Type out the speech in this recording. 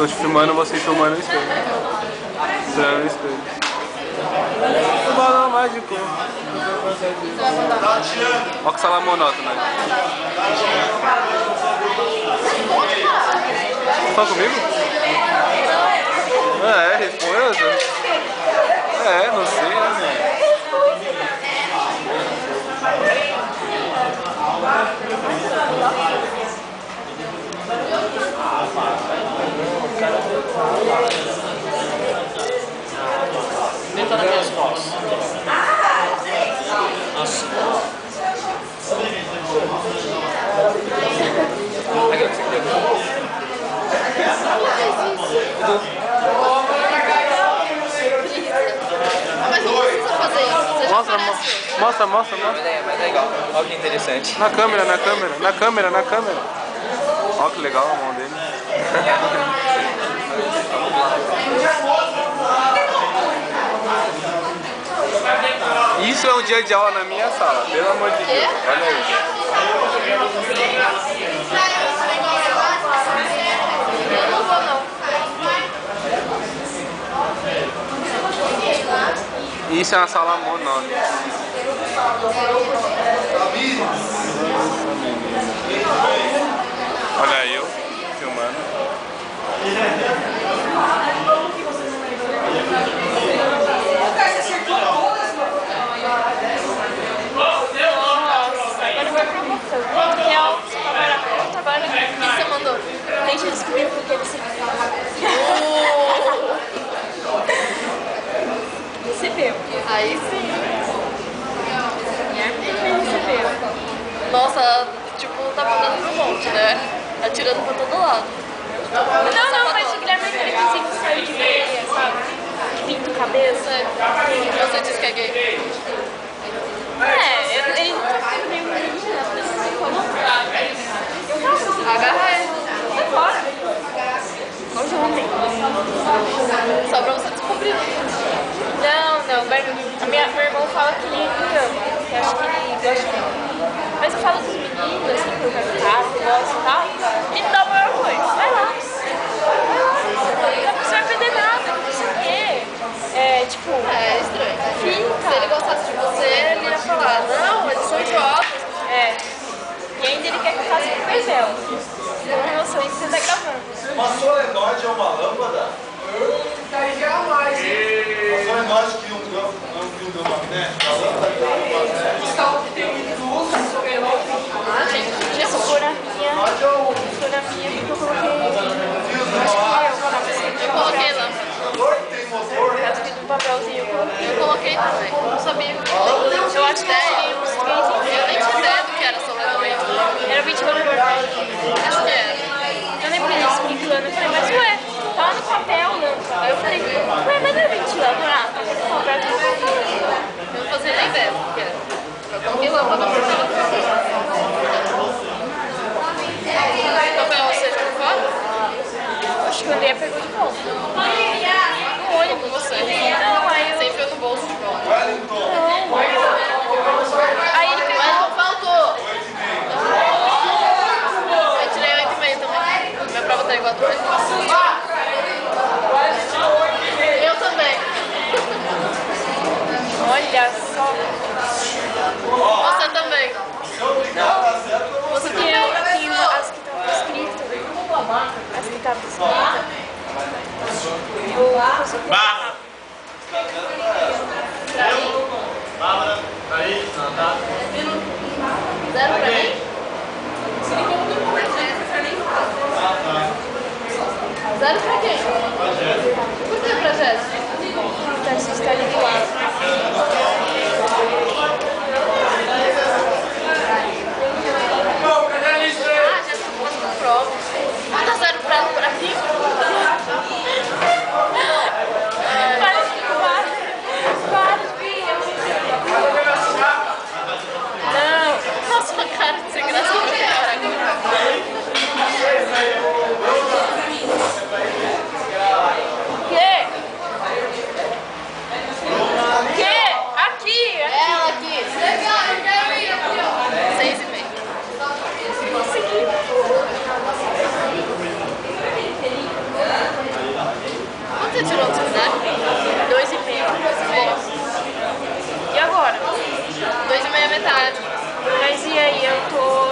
Tô te filmando, você filmando o espelho. Tirando o espelho. O balão mágico. Olha que sala monótona. Tá comigo? É, responda. É, não sei, né? Tenta nas minhas costas. Aquilo que você queria. Mas não precisa fazer isso. Você já Mostra. Mas é legal. Olha que interessante. Na câmera. Olha que legal a mão dele. Isso é um dia de aula na minha sala, pelo amor de Deus. Olha aí. Eu não vou, não. Isso é uma sala monótona. Olha aí eu filmando. Você mandou. Deixa eu descobrir porque você recebeu. Aí sim. Recebeu. Nossa, tipo, tá mandando pro monte, né? Atirando pra todo lado. Não, mas o Guilherme é aquele vizinho que saiu de meia, sabe? Que pinta o cabelo. Você disse que é gay. Ele meio menina, por isso que falou. Agarra ele. Vai embora. Hoje ontem. Só pra você descobrir. Não, meu irmão fala que ele me ama. Eu acho que ele gosta de mim. Mas eu falo dos meninos, assim, que eu quero ficar, que eu gosto e tal. Ele dá a maior coisa. Vai lá. Não vai perder nada, não sei o quê. É, tipo... É estranho. Fica. Se ele gostasse de você, ele ia falar, não, eles são idiotas. É. E ainda ele quer que eu faça com papel. Nossa, isso você tá gravando. Uma solenoide é uma lâmpada? Jamais. Uma solenoide que um deu magnético? A lâmpada que deu magnético? Tem luz, sobrenoide. Ah, gente, isso. Fotografia, porque eu coloquei... Eu coloquei lá. Tem motor? Eu fiz um papelzinho, Eu coloquei também. Não sabia. eu acho que Ideia. eu cheguei Eu nem tinha ideia do que era solenoide. Era ventilador. Acho que era. Eu lembro dele explicando, eu falei, mas ué, tá lá no papel, não. Aí eu falei, ué, mas não é ventilador? Ah, tá no papel, tá no papel. Eu não fazia nem ideia do que era. Eu coloquei lá pra você. Papel você jogou fora? Acho que o André pegou de volta. No ônibus você. Não, aí eu... Você enfiou no bolso de volta. Não. Aí ele pegou... Mas não faltou. Eu tirei 8,5 também. Minha prova tá igual a tua. Eu também. Olha só. Você também. Você tem aqui as que estão escritas. As que estavam escritas. Barra! Bárbara, aí, tá? Zero pra mim? Zero pra quem? Por que pra Jéssica? Você está ali do lado. Ah, Jéssica passou prova. Ah, dá zero pra mim? Não. Nossa, uma cara de ser engraçado. você tirou no seminário? 2,5. E agora? 2,5 metade. Mas e aí, eu tô